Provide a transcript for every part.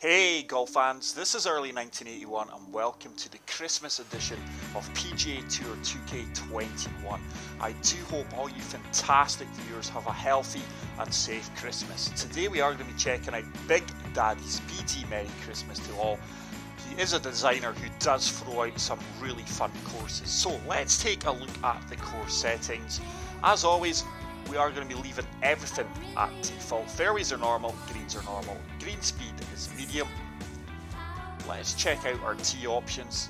Hey golf fans, this is early 1981 and welcome to the Christmas edition of PGA Tour 2K21. I do hope all you fantastic viewers have a healthy and safe Christmas. Today we are going to be checking out Big Daddy's BT Merry Christmas to all. He is a designer who does throw out some really fun courses. So let's take a look at the course settings. As always, we are going to be leaving everything at default. Fairways are normal, greens are normal, green speed is medium. Let's check out our tee options.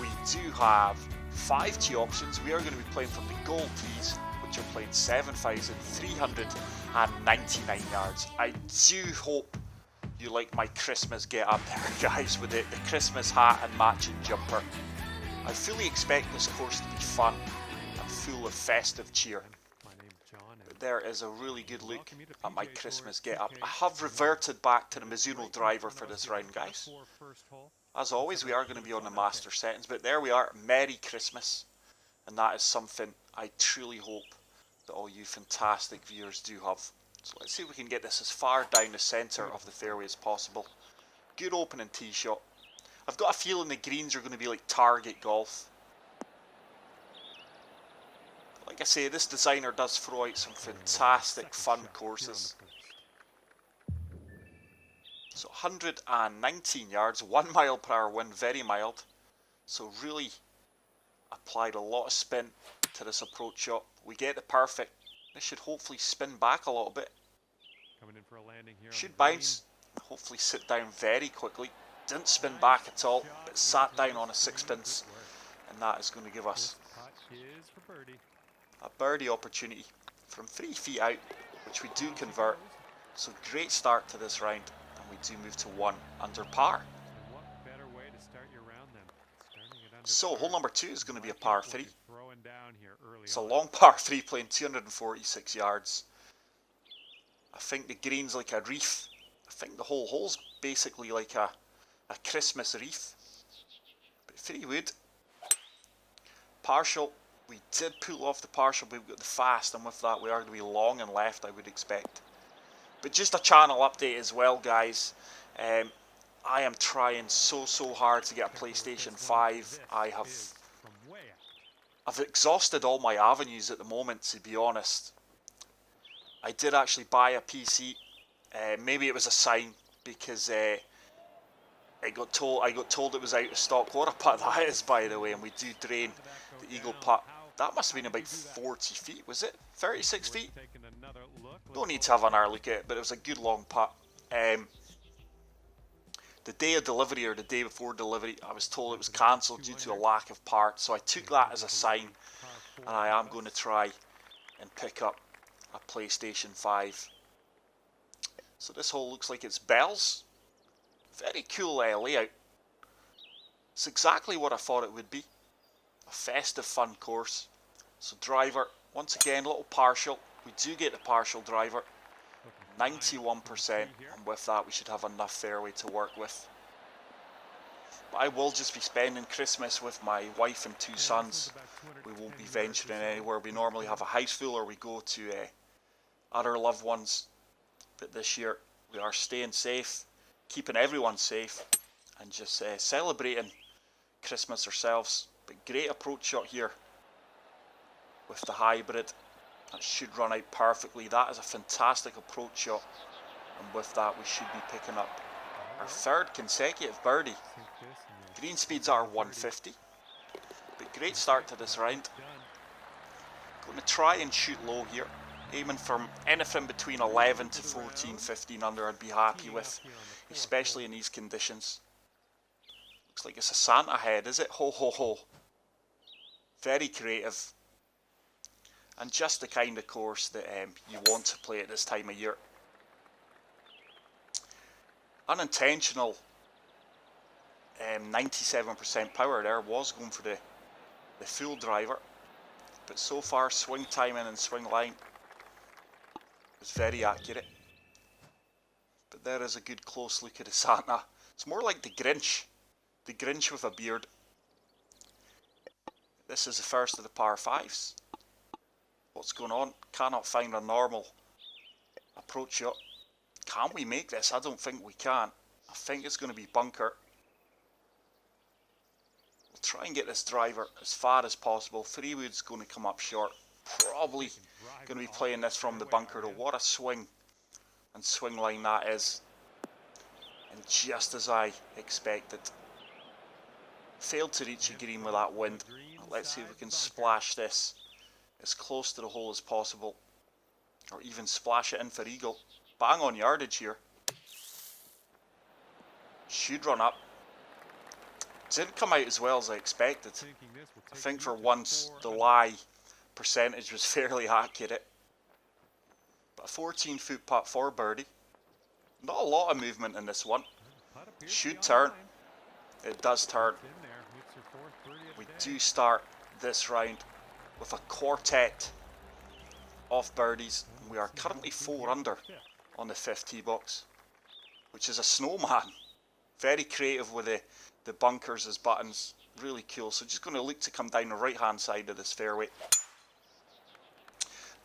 We do have 5 tee options. We are going to be playing from the gold tees, which are playing 7,399 yards. I do hope you like my Christmas get up there, guys, with the Christmas hat and matching jumper. I fully expect this course to be fun and full of festive cheer. But there is a really good look at my Christmas get up. I have reverted back to the Mizuno driver for this round, guys. As always, we are going to be on the master settings, but there we are, Merry Christmas. And that is something I truly hope that all you fantastic viewers do have. So let's see if we can get this as far down the centre of the fairway as possible. Good opening tee shot. I've got a feeling the greens are going to be like target golf. Like I say, this designer does throw out some fantastic fun courses. So 119 yards, 1 mile per hour wind, very mild. So really applied a lot of spin to this approach shot. We get the perfect. This should hopefully spin back a little bit. Coming in for a landing here. Should bounce, hopefully sit down very quickly. Didn't spin back at all, but sat down on a sixpence, and that is going to give us a birdie opportunity from 3 feet out, which we do convert. So great start to this round, and we do move to 1 under par. So hole number 2 is going to be a par 3. It's a long par 3 playing 246 yards. I think the green's like a reef. I think the whole hole's basically like a Christmas wreath. But 3 wood. Partial. We did pull off the partial, but we've got the fast, and with that we are going to be long and left, I would expect. But just a channel update as well, guys. I am trying so hard to get a PlayStation 5. I've exhausted all my avenues at the moment, to be honest. I did actually buy a PC. Maybe it was a sign, because I got told it was out of stock. What a putt that is, by the way, and we do drain the eagle putt. That must have been about 40 feet, was it? 36 feet? Don't need to have an hour look at it, but it was a good long putt. The day of delivery, or the day before delivery, I was told it was cancelled due to a lack of parts, so I took that as a sign, and I am going to try and pick up a PlayStation 5. So this hole looks like it's bells. Very cool layout. It's exactly what I thought it would be. A festive fun course. So driver, once again, a little partial. We do get the partial driver. 91%, and with that we should have enough fairway to work with. But I will just be spending Christmas with my wife and 2 sons. We won't be venturing anywhere. We normally have a house full, or we go to other loved ones. But this year we are staying safe, keeping everyone safe, and just celebrating Christmas ourselves. But great approach shot here with the hybrid. That should run out perfectly. That is a fantastic approach shot, and with that we should be picking up our 3rd consecutive birdie. Green speeds are 150, but great start to this round. Going to try and shoot low here, aiming from anything between 11 to 14, 15 under I'd be happy with, especially in these conditions. Looks like it's a Santa head, is it? Ho ho ho. Very creative. And just the kind of course that you want to play at this time of year. Unintentional 97% power there. Was going for the full driver. But so far, swing timing and swing line was very accurate. But there is a good close look at the Santa. It's more like the Grinch. The Grinch with a beard. This is the first of the par 5s. What's going on? Cannot find a normal approach shot. Can we make this? I don't think we can. I think it's going to be bunker. We'll try and get this driver as far as possible. 3-wood's going to come up short. Probably going to be playing this from the bunker though. What a swing and swing line that is. And just as I expected. Failed to reach a green with that wind. Let's see if we can splash this as close to the hole as possible. Or even splash it in for eagle. Bang on yardage here. Should run up. Didn't come out as well as I expected. I think for once the lie percentage was fairly accurate. But a 14-foot putt for birdie. Not a lot of movement in this one. Should turn. It does turn. We do start this round with a quartet of birdies. We are currently 4 under on the 5th tee box, which is a snowman. Very creative with the bunkers as buttons. Really cool. So just going to look to come down the right hand side of this fairway.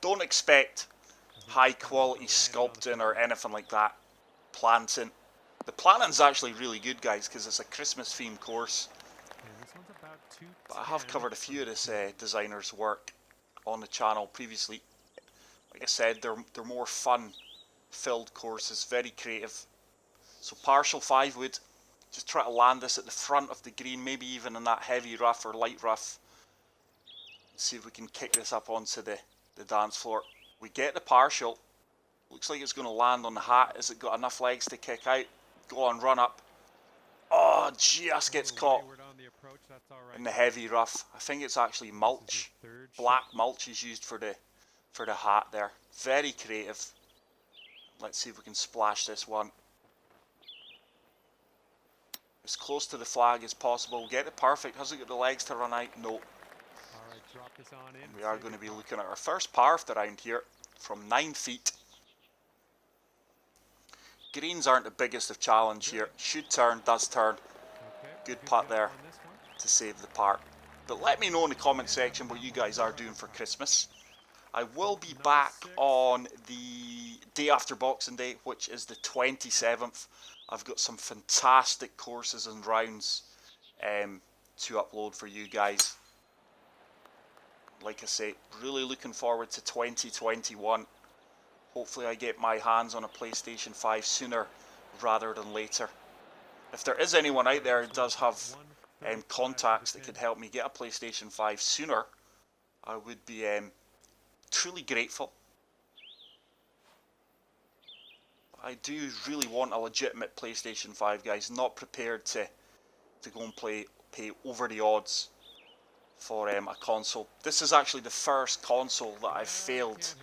Don't expect high quality sculpting or anything like that. Planting. The planning's actually really good, guys, because it's a Christmas themed course. But I have covered a few of this designer's work on the channel previously. Like I said, they're more fun filled courses, very creative. So partial 5-wood, just try to land this at the front of the green, maybe even in that heavy rough or light rough. Let's see if we can kick this up onto the dance floor. We get the partial. Looks like it's going to land on the hat. Has it got enough legs to kick out? Go on, run up. Oh, just gets caught in the heavy rough. I think it's actually mulch. Black mulch is used for the hat there. Very creative. Let's see if we can splash this one as close to the flag as possible. Get it perfect. Has it got the legs to run out? No. And we are going to be looking at our first par of the round here from 9 feet. Greens aren't the biggest of challenge here. Should turn, does turn. Good putt there to save the par. But let me know in the comment section what you guys are doing for Christmas. I will be back on the day after Boxing Day, which is the 27th. I've got some fantastic courses and rounds to upload for you guys. Like I say, really looking forward to 2021. Hopefully I get my hands on a PlayStation 5 sooner rather than later. If there is anyone out there who does have contacts that could help me get a PlayStation 5 sooner, I would be truly grateful. I do really want a legitimate PlayStation 5, guys. Not prepared to go and pay over the odds for a console. This is actually the first console that I've failed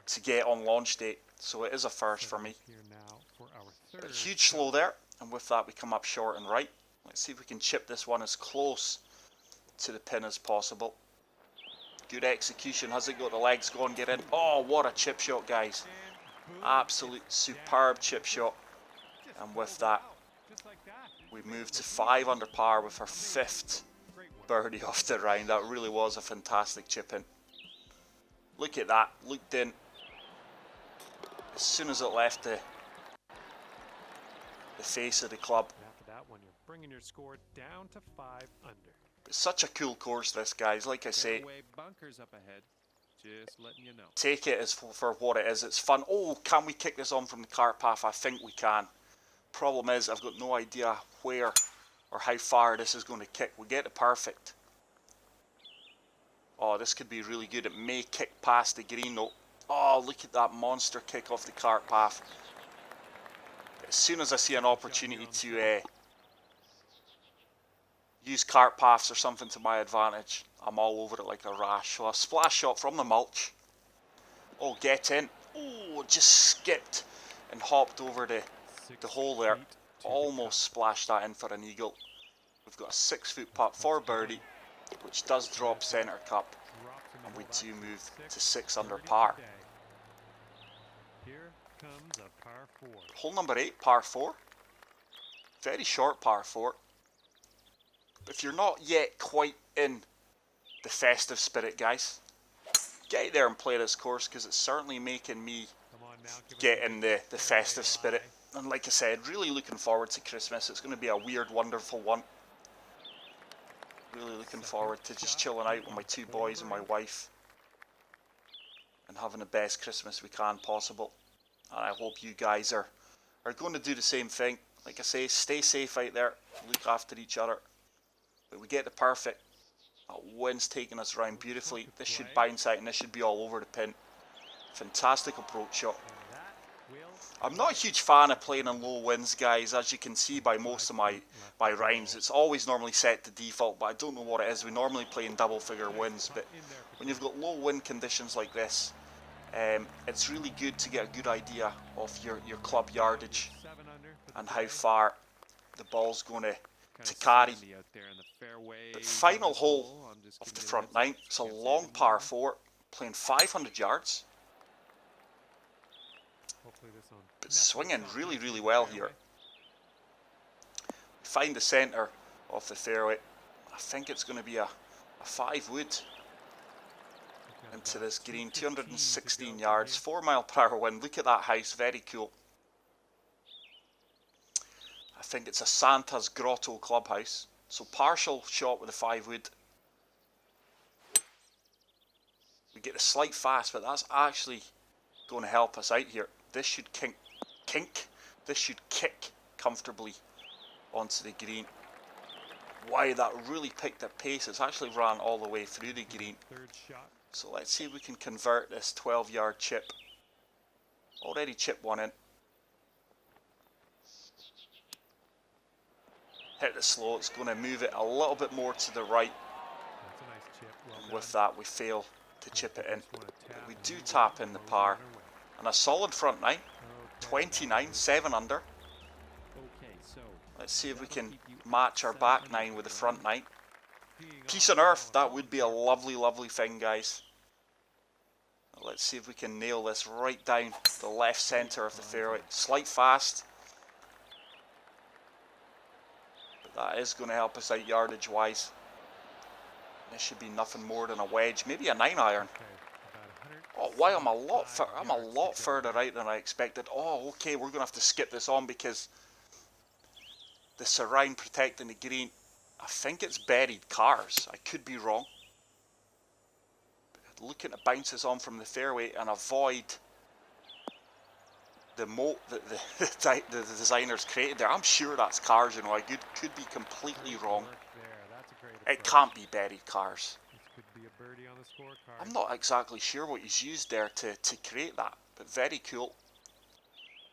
to get on launch date, so it is a first for me. But huge slow there, and with that we come up short and right. Let's see if we can chip this one as close to the pin as possible. Good execution. Has it got the legs? Go on, get in. Oh, what a chip shot, guys. Absolute superb chip shot. And with that, we move to 5 under par with our 5th birdie off the round. That really was a fantastic chip in. Look at that. Looked in. As soon as it left the face of the club. After that one, you're bringing your score down to 5 under. It's such a cool course, this, guys. Like I say, bunkers up ahead. Just letting you know. Take it as for what it is. It's fun. Oh, can we kick this on from the cart path? I think we can. Problem is, I've got no idea where or how far this is going to kick. We get it perfect. Oh, this could be really good. It may kick past the green though. Oh, look at that monster kick off the cart path. As soon as I see an opportunity to use cart paths or something to my advantage, I'm all over it like a rash. So a splash shot from the mulch. Oh, get in. Oh, just skipped and hopped over the hole there. Almost splashed that in for an eagle. We've got a 6-foot putt for birdie, which does drop centre cup. And we do move to 6 under par. Here comes a par 4. Hole number 8, par 4. Very short par 4. If you're not yet quite in the festive spirit, guys, get out there and play this course, because it's certainly making me get in the festive spirit. And like I said, really looking forward to Christmas. It's going to be a weird, wonderful one. Really looking forward to just chilling out with my two boys and my wife and having the best Christmas we can possible. And I hope you guys are going to do the same thing. Like I say, stay safe out there, look after each other. But we get the perfect. That wind's taking us around beautifully. This should bounce out and this should be all over the pin. Fantastic approach shot. I'm not a huge fan of playing in low winds, guys. As you can see by most of my rounds, it's always normally set to default, but I don't know what it is. We normally play in double figure winds, but when you've got low wind conditions like this, it's really good to get a good idea of your club yardage and how far the ball's going to carry. The final hole of the front nine, it's a long par 4, playing 500 yards. But swinging really, really well here. Find the centre of the fairway. I think it's going to be a 5 wood into this green. 216 yards, 4 mile per hour wind. Look at that house, very cool. I think it's a Santa's Grotto clubhouse. So partial shot with a 5 wood. We get a slight fast, but that's actually going to help us out here. This should this should kick comfortably onto the green. Wow, that really picked up pace. It's actually ran all the way through the green. So let's see if we can convert this 12-yard chip. Already chipped one in. Hit it slow. It's going to move it a little bit more to the right. And with that, we fail to chip it in. But we do tap in the par. And a solid front nine. 29, 7 under. Let's see if we can match our back nine with the front nine. Peace on earth, that would be a lovely, lovely thing, guys. Let's see if we can nail this right down the left centre of the fairway. Slight fast. But that is going to help us out yardage wise. This should be nothing more than a wedge, maybe a 9-iron. Oh wow, I'm a lot further out than I expected. Oh, okay, we're going to have to skip this on because the surround protecting the green, I think it's buried cars. I could be wrong. But looking to bounce this on from the fairway and avoid the moat that the designers created there. I'm sure that's cars, you know. I could be completely wrong. It can't be buried cars. I'm not exactly sure what he's used there to create that, but very cool.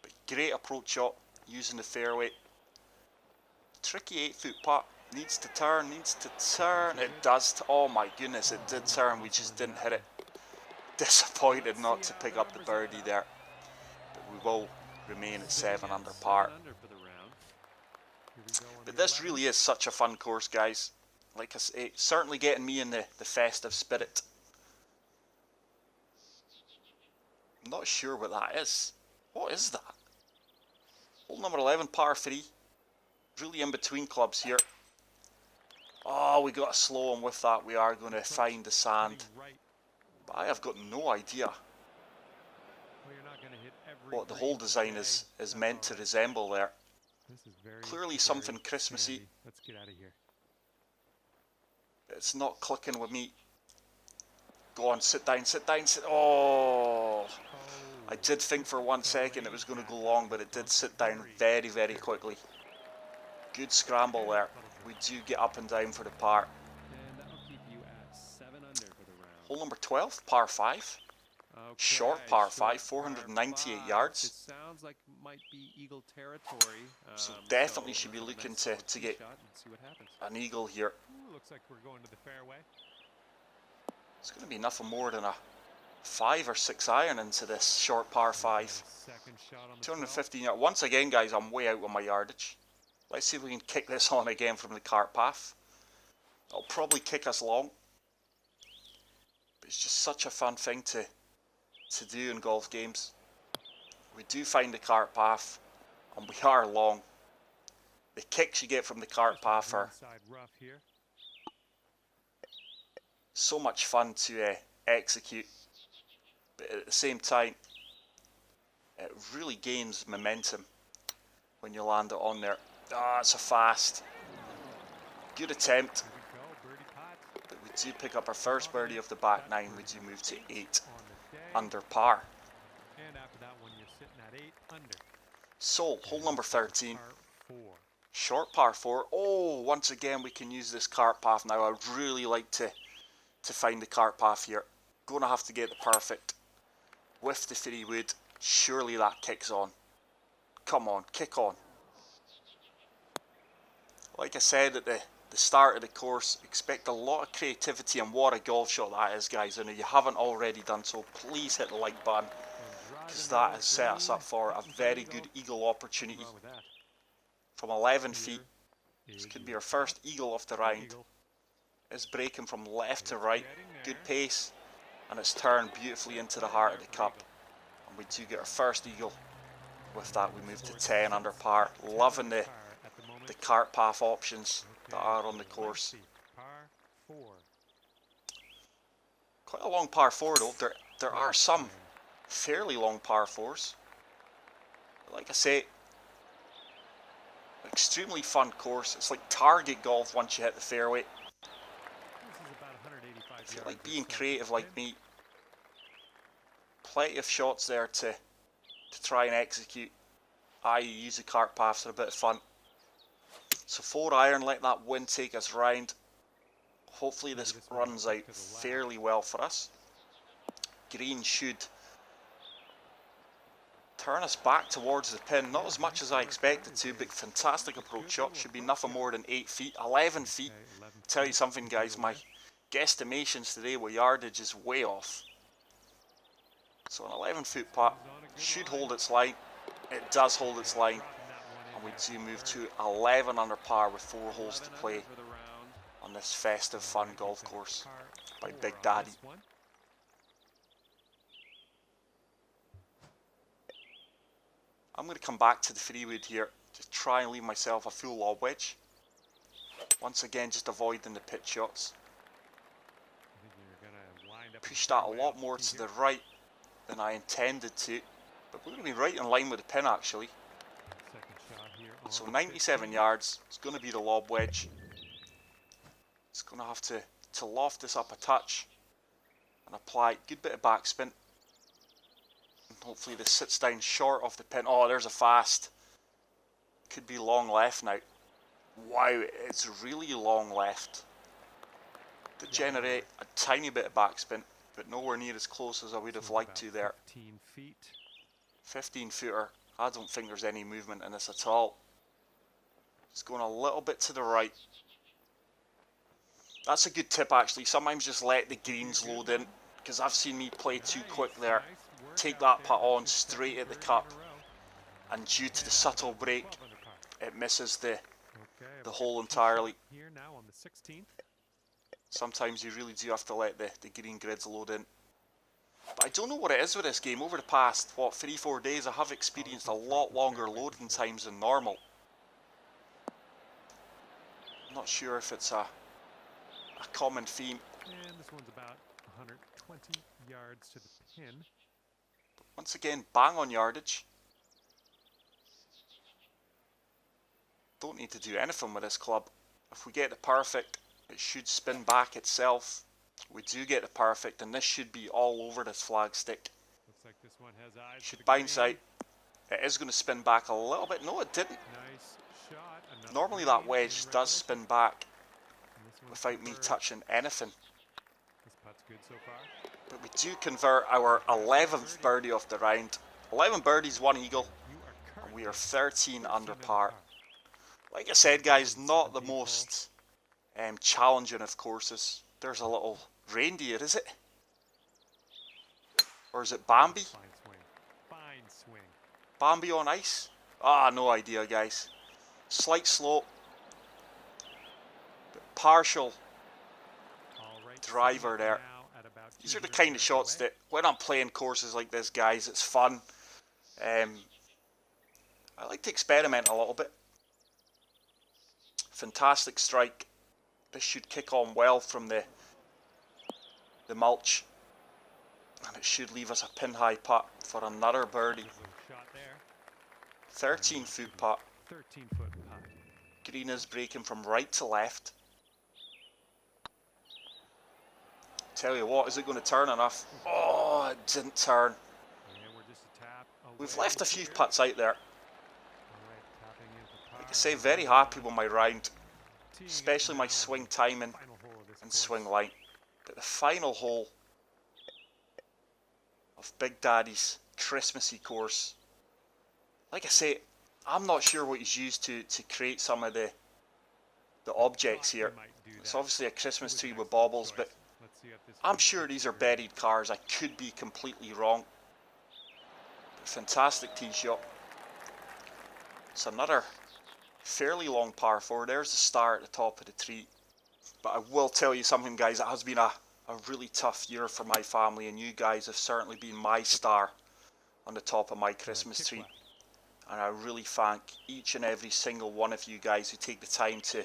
But great approach shot using the fairway. Tricky 8-foot putt. Needs to turn. It does. Oh my goodness, it did turn. We just didn't hit it. Disappointed not to pick up the birdie there. But we will remain at 7 under par. But this really is such a fun course, guys. Like I say, certainly getting me in the festive spirit. I'm not sure what that is. What is that? Hole number 11, par 3. Really in between clubs here. Oh, we got a slow, and with that we are going to find the sand. But I have got no idea what the whole design is meant to resemble there. Clearly something Christmassy. Let's get out of here. It's not clicking with me. Go on, sit down. Oh! I did think for 1 second it was going to go long, but it did sit down very, very quickly. Good scramble there. We do get up and down for the par. Hole number 12, par 5. Short par 5, 498 yards. It sounds like might be eagle territory. So definitely should be looking to get an eagle here. Looks like we're going to the fairway. It's going to be nothing more than a 5 or 6 iron into this short par 5. 215 yards. Once again, guys, I'm way out with my yardage. Let's see if we can kick this on again from the cart path. It'll probably kick us long. But it's just such a fun thing to do in golf games. We do find the cart path, and we are long. The kicks you get from the cart path are so much fun to execute, but at the same time, It really gains momentum when you land it on there. Ah, it's a fast. Good attempt. Here we go, birdie pot. But we do pick up our first birdie of the back nine. We do move to 8 On the day. under par. And after that one, you're sitting at 8 under. So, hole number 13. Par 4. Short par 4. Oh, once again we can use this cart path now. I would really like to find the cart path here. Going to have to get the perfect with the 3 wood. Surely that kicks on. Come on, kick on. Like I said at the start of the course, expect a lot of creativity, and what a golf shot that is, guys. And if you haven't already done so, please hit the like button, because that has set us up for a very good eagle opportunity. From 11 feet, this could be our first eagle of the round. It's breaking from left to right, good pace, and it's turned beautifully into the heart of the cup. And we do get our first eagle. With that we move to 10 under par. Loving the cart path options that are on the course. Quite a long par 4 though. There are some fairly long par 4s. Like I say, extremely fun course. It's like target golf once you hit the fairway. If you like being creative like me, plenty of shots there to try and execute. I use the cart paths for a bit of fun. So 4 iron, let that wind take us round. Hopefully this runs out fairly well for us. Green should turn us back towards the pin. Not as much as I expected to, but fantastic approach shot. Should be nothing more than 8 feet. 11 feet. Tell you something, guys, my guesstimations today with yardage is way off. So an 11-foot putt should hold its line. It does hold its line. And we do move to 11 under par with 4 holes to play on this festive fun golf course by Big Daddy. I'm going to come back to the 3 wood here. Just try and leave myself a full lob wedge. Once again, just avoiding the pitch shots. Push that a lot more to the right than I intended to. But we're going to be right in line with the pin actually. So 97 yards. It's going to be the lob wedge. It's going to have to loft this up a touch and apply a good bit of backspin. And hopefully this sits down short of the pin. Oh, there's a fast. Could be long left now. Wow, it's really long left. To generate a tiny bit of backspin, but nowhere near as close as I would have liked to there. 15 footer. I don't think there's any movement in this at all. It's going a little bit to the right. That's a good tip actually. Sometimes just let the greens load in, because I've seen me play too quick there. Take that putt on straight at the cup, and due to the subtle break, it misses the hole entirely. Sometimes you really do have to let the green grids load in. But I don't know what it is with this game. Over the past, what, 3-4 days, I have experienced a lot longer loading times than normal. I'm not sure if it's a common theme. And this one's about 120 yards to the pin. But once again, bang on yardage. Don't need to do anything with this club. If we get the perfect, it should spin back itself. We do get the perfect, and this should be all over this flag stick. Looks like this one has eyes. Should bounce out. It is going to spin back a little bit. No, it didn't. Nice shot. Normally that wedge does spin back without me touching anything. This putt's good so far. But we do convert our 11th birdie of the round. 11 birdies, 1 eagle, and we are 13 under par. Like I said, guys, not the most challenging of courses. There's a little reindeer, is it? Or is it Bambi? Fine swing. Fine swing. Bambi on ice? Ah, no idea, guys. Slight slope. But partial driver there. These are the kind of shots that, when I'm playing courses like this, guys, it's fun. I like to experiment a little bit. Fantastic strike. This should kick on well from the mulch, and it should leave us a pin high putt for another birdie. 13-foot putt. 13-foot putt. Green is breaking from right to left. Tell you what, is it going to turn enough? Oh, it didn't turn. And we're just a tap We've away left a few here. putts out there. All right, tapping into Like I par. say, very happy with my round, Teeing up especially my now swing on the timing final hole of this and course. swing line. But the final hole of Big Daddy's Christmassy course, like I say, I'm not sure what he's used to create some of the objects Thought here. we might do It's that. obviously a It Christmas was tree an with excellent baubles, choice. but Let's see if this I'm one sure fits these are here. buried cars. I could be completely wrong. Fantastic tee shot. It's another fairly long par 4. There's the star at the top of the tree. But I will tell you something, guys. It has been a really tough year for my family, and you guys have certainly been my star on the top of my Christmas Kick tree. left. And I really thank each and every single one of you guys who take the time to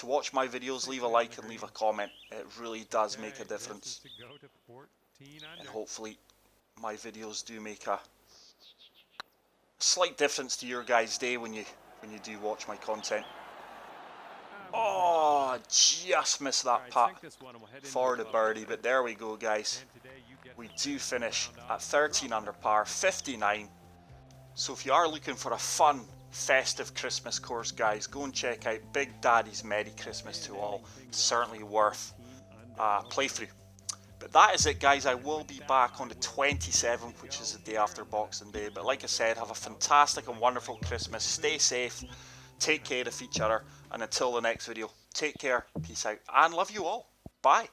watch my videos. Leave a like and leave a comment. It really does make a Okay, difference. This is to go to 14 under. And hopefully my videos do make a slight difference to your guys' day when you do watch my content. Oh, just missed All that right, putt sink this one and we'll head into for the club birdie, footage. but there we go, guys. And today you get We to do finish round at off 13 under par, 59. So if you are looking for a fun, festive Christmas course, guys, go and check out Big Daddy's Merry Christmas to All. Certainly worth a playthrough. But that is it, guys. I will be back on the 27th, which is the day after Boxing Day. But like I said, have a fantastic and wonderful Christmas. Stay safe, take care of each other, and until the next video, take care, peace out, and love you all. Bye.